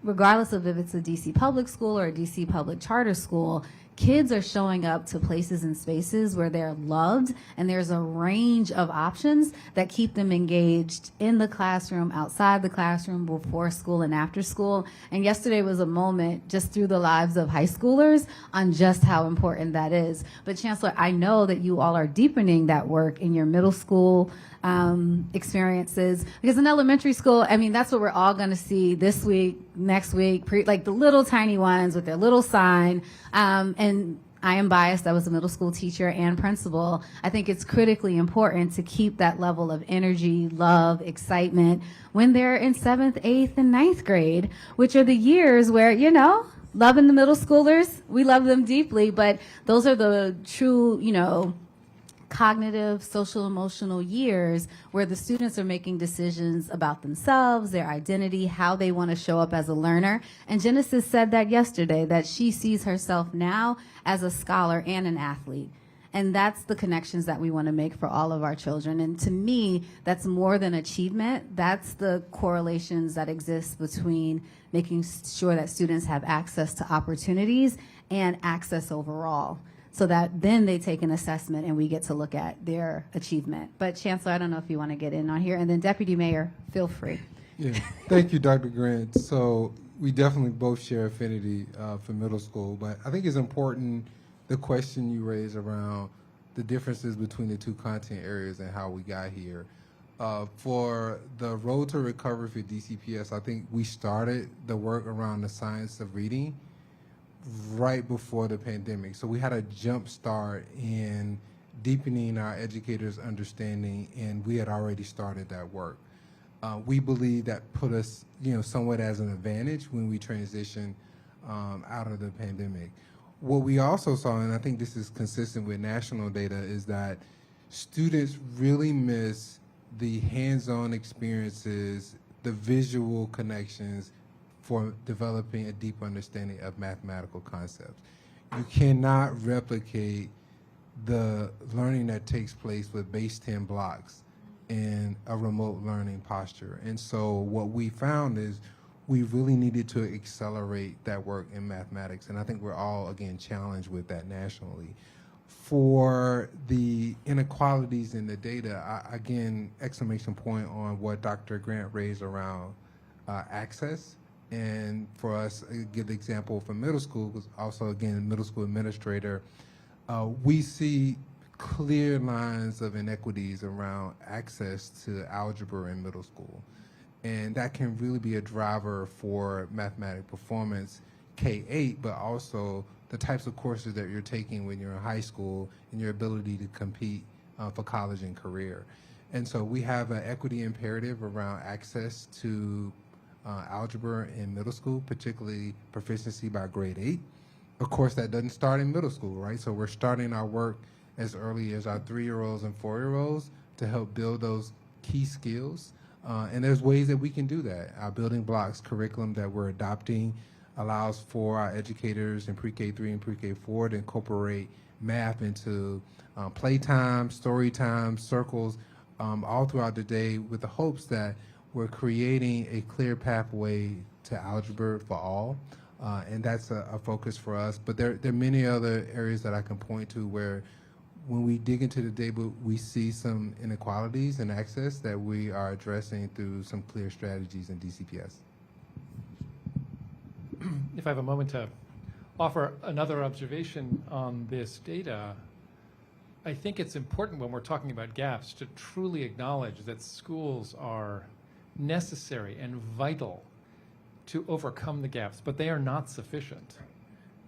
regardless of if it's a DC public school or a DC public charter school, kids are showing up to places and spaces where they're loved, and there's a range of options that keep them engaged in the classroom, outside the classroom, before school and after school. And yesterday was a moment just through the lives of high schoolers on just how important that is. But Chancellor, I know that you all are deepening that work in your middle school experiences, because in elementary school, I mean, that's what we're all going to see this week, next week, like the little tiny ones with their little sign. And I am biased. I was a middle school teacher and principal. I think it's critically important to keep that level of energy, love, excitement when they're in 7th, 8th, and 9th grade, which are the years where, you know, loving the middle schoolers, we love them deeply, but those are the true, you know, cognitive, social, emotional years where the students are making decisions about themselves, their identity, how they want to show up as a learner. And Genesis said that yesterday, that she sees herself now as a scholar and an athlete. And that's the connections that we want to make for all of our children. And to me, that's more than achievement. That's the correlations that exist between making sure that students have access to opportunities and access overall, so that then they take an assessment and we get to look at their achievement. But Chancellor, I don't know if you want to get in on here. And then Deputy Mayor, feel free. Yeah, thank you, Dr. Grant. So we definitely both share affinity for middle school, but I think it's important, the question you raised around the differences between the two content areas and how we got here. For the Road to Recovery for DCPS, I think we started the work around the science of reading right before the pandemic. So we had a jump start in deepening our educators' understanding, and we had already started that work. We believe that put us, somewhat as an advantage when we transitioned out of the pandemic. What we also saw, and I think this is consistent with national data, is that students really miss the hands-on experiences, the visual connections for developing a deep understanding of mathematical concepts. You cannot replicate the learning that takes place with base 10 blocks in a remote learning posture. And so what we found is we really needed to accelerate that work in mathematics. And I think we're all, again, challenged with that nationally. For the inequalities in the data, again, exclamation point on what Dr. Grant raised around access. And for us, a good example for middle school was also, again, middle school administrator. We see clear lines of inequities around access to algebra in middle school. And that can really be a driver for mathematics performance K-8, but also the types of courses that you're taking when you're in high school and your ability to compete for college and career. And so we have an equity imperative around access to algebra in middle school, particularly proficiency by grade 8. Of course, that doesn't start in middle school, right? So we're starting our work as early as our 3-year-olds and 4-year-olds to help build those key skills. And there's ways that we can do that. Our building blocks curriculum that we're adopting allows for our educators in pre-K3 and pre-K4 to incorporate math into playtime, story time, circles, all throughout the day, with the hopes that we're creating a clear pathway to algebra for all. And that's a focus for us. But there are many other areas that I can point to where when we dig into the data, we see some inequalities in access that we are addressing through some clear strategies in DCPS. If I have a moment to offer another observation on this data, I think it's important when we're talking about gaps to truly acknowledge that schools are necessary and vital to overcome the gaps, but they are not sufficient.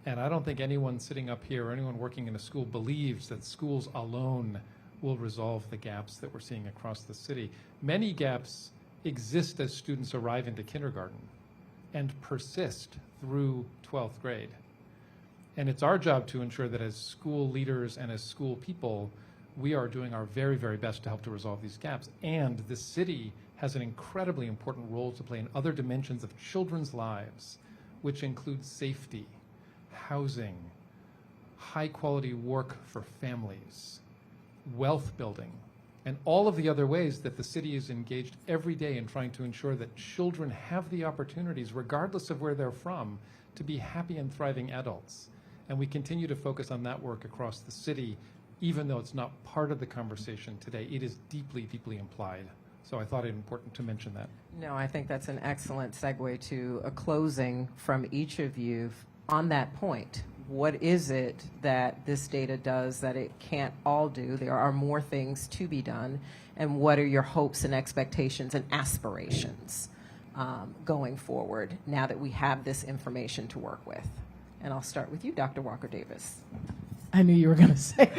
And I don't think anyone sitting up here or anyone working in a school believes that schools alone will resolve the gaps that we're seeing across the city. Many gaps exist as students arrive into kindergarten and persist through 12th grade. And it's our job to ensure that as school leaders and as school people, we are doing our very, very best to help to resolve these gaps. And the city has an incredibly important role to play in other dimensions of children's lives, which include safety, housing, high quality work for families, wealth building, and all of the other ways that the city is engaged every day in trying to ensure that children have the opportunities, regardless of where they're from, to be happy and thriving adults. And we continue to focus on that work across the city, even though it's not part of the conversation today. It is deeply, deeply implied. So I thought it important to mention that. No, I think that's an excellent segue to a closing from each of you on that point. What is it that this data does that it can't all do? There are more things to be done. And what are your hopes and expectations and aspirations going forward now that we have this information to work with? And I'll start with you, Dr. Walker-Davis. I knew you were going to say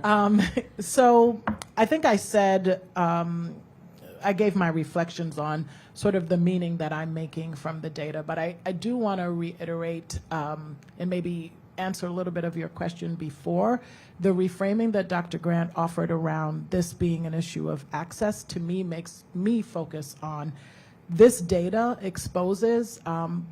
that. So I think I said, I gave my reflections on sort of the meaning that I'm making from the data, but I do want to reiterate and maybe answer a little bit of your question before. The reframing that Dr. Grant offered around this being an issue of access, to me, makes me focus on this data exposes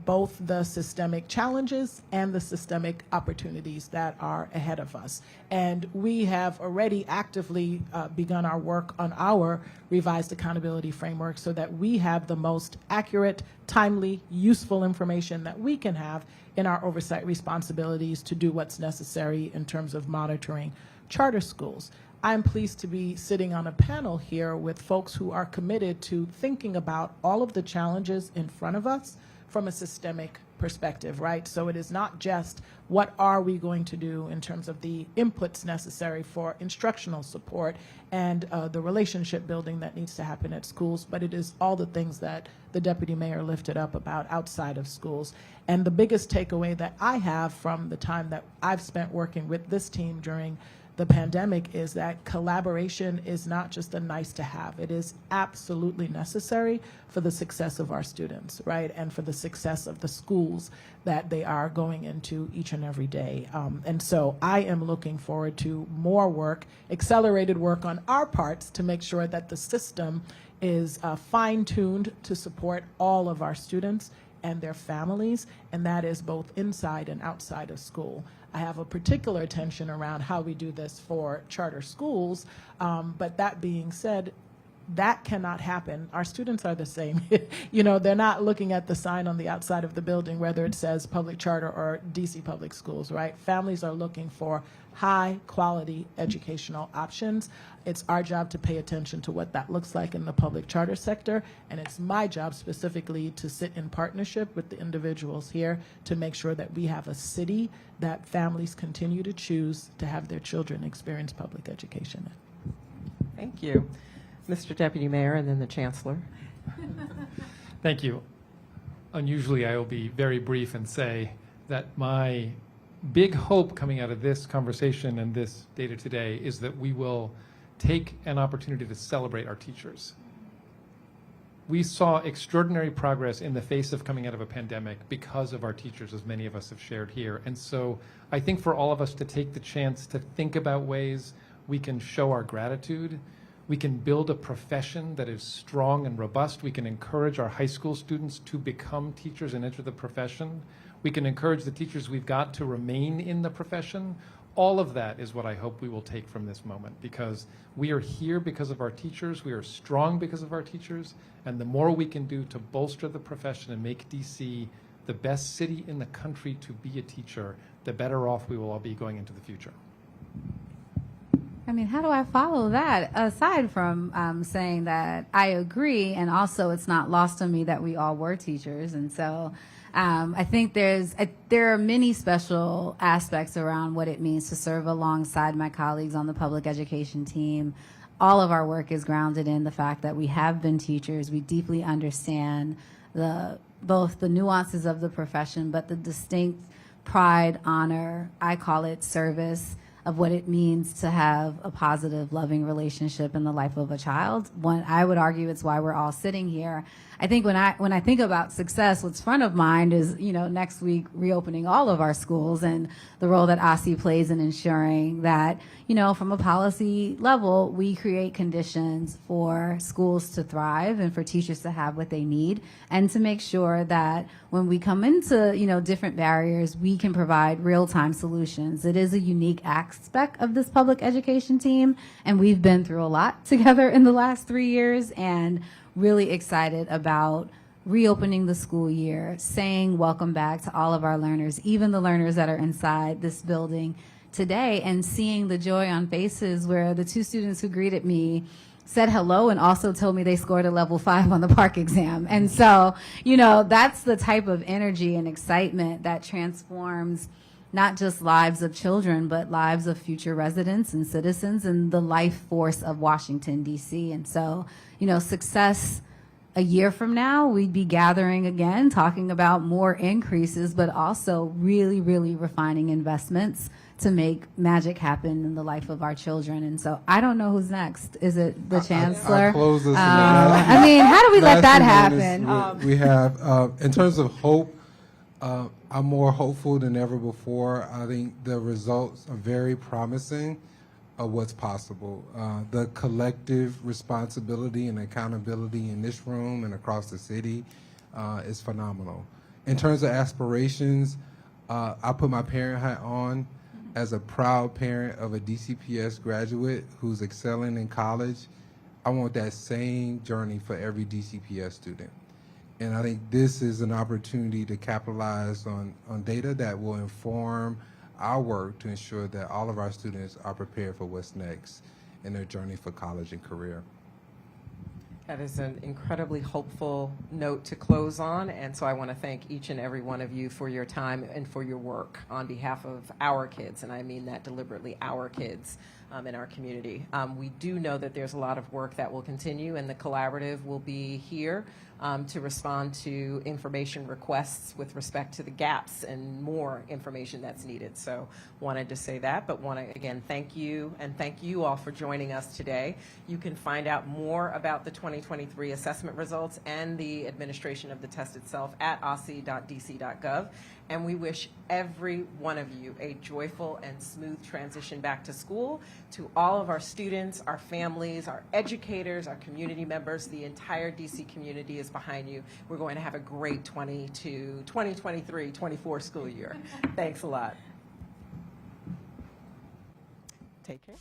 both the systemic challenges and the systemic opportunities that are ahead of us. And we have already actively begun our work on our revised accountability framework so that we have the most accurate, timely, useful information that we can have in our oversight responsibilities to do what's necessary in terms of monitoring charter schools. I'm pleased to be sitting on a panel here with folks who are committed to thinking about all of the challenges in front of us from a systemic perspective, right? So it is not just what are we going to do in terms of the inputs necessary for instructional support and the relationship building that needs to happen at schools, but it is all the things that the Deputy Mayor lifted up about outside of schools. And the biggest takeaway that I have from the time that I've spent working with this team during the pandemic is that collaboration is not just a nice to have. It is absolutely necessary for the success of our students, right? And for the success of the schools that they are going into each and every day. And so I am looking forward to more work, accelerated work on our parts to make sure that the system is fine-tuned to support all of our students and their families, and that is both inside and outside of school. I have a particular attention around how we do this for charter schools, but that being said, that cannot happen. Our students are the same. You know, they're not looking at the sign on the outside of the building, whether it says public charter or DC public schools, right? Families are looking for high quality educational options. It's our job to pay attention to what that looks like in the public charter sector, and it's my job specifically to sit in partnership with the individuals here to make sure that we have a city that families continue to choose to have their children experience public education in. Thank you. Mr. Deputy Mayor, and then the Chancellor. Thank you. Unusually, I will be very brief and say that my big hope coming out of this conversation and this data today is that we will take an opportunity to celebrate our teachers. We saw extraordinary progress in the face of coming out of a pandemic because of our teachers, as many of us have shared here. And so I think for all of us to take the chance to think about ways we can show our gratitude, we can build a profession that is strong and robust. We can encourage our high school students to become teachers and enter the profession. We can encourage the teachers we've got to remain in the profession. All of that is what I hope we will take from this moment, because we are here because of our teachers. We are strong because of our teachers. And the more we can do to bolster the profession and make DC the best city in the country to be a teacher, the better off we will all be going into the future. I mean, how do I follow that aside from saying that I agree, and also it's not lost on me that we all were teachers, and so I think there are many special aspects around what it means to serve alongside my colleagues on the public education team. All of our work is grounded in the fact that we have been teachers. We deeply understand both the nuances of the profession, but the distinct pride, honor, I call it service, of what it means to have a positive, loving relationship in the life of a child. One, I would argue it's why we're all sitting here. I think when I think about success, what's front of mind is, next week reopening all of our schools and the role that OSSI plays in ensuring that, from a policy level, we create conditions for schools to thrive and for teachers to have what they need, and to make sure that when we come into, different barriers, we can provide real-time solutions. It is a unique aspect of this public education team, and we've been through a lot together in the last 3 years, and really excited about reopening the school year, saying welcome back to all of our learners, even the learners that are inside this building today, and seeing the joy on faces where the 2 students who greeted me said hello and also told me they scored a level 5 on the park exam. And so, you know, that's the type of energy and excitement that transforms not just lives of children, but lives of future residents and citizens and the life force of Washington, D.C. And so, you know, success a year from now, we'd be gathering again, talking about more increases, but also really, really refining investments to make magic happen in the life of our children. And so I don't know who's next. Is it the chancellor? I'll close this. I mean, how do we let that last few happen? minutes, we have, in terms of hope, I'm more hopeful than ever before. I think the results are very promising of what's possible. The collective responsibility and accountability in this room and across the city is phenomenal. In terms of aspirations, I put my parent hat on as a proud parent of a DCPS graduate who's excelling in college. I want that same journey for every DCPS student. And I think this is an opportunity to capitalize on data that will inform our work to ensure that all of our students are prepared for what's next in their journey for college and career. That is an incredibly hopeful note to close on, and so I want to thank each and every one of you for your time and for your work on behalf of our kids, and I mean that deliberately, our kids in our community. We do know that there's a lot of work that will continue, and the collaborative will be here to respond to information requests with respect to the gaps and more information that's needed. So wanted to say that, but want to again thank you, and thank you all for joining us today. You can find out more about the 2023 assessment results and the administration of the test itself at Mayor.dc.gov. And we wish every one of you a joyful and smooth transition back to school. To all of our students, our families, our educators, our community members, the entire DC community is behind you. We're going to have a great 2023-24 school year. Thanks a lot. Take care.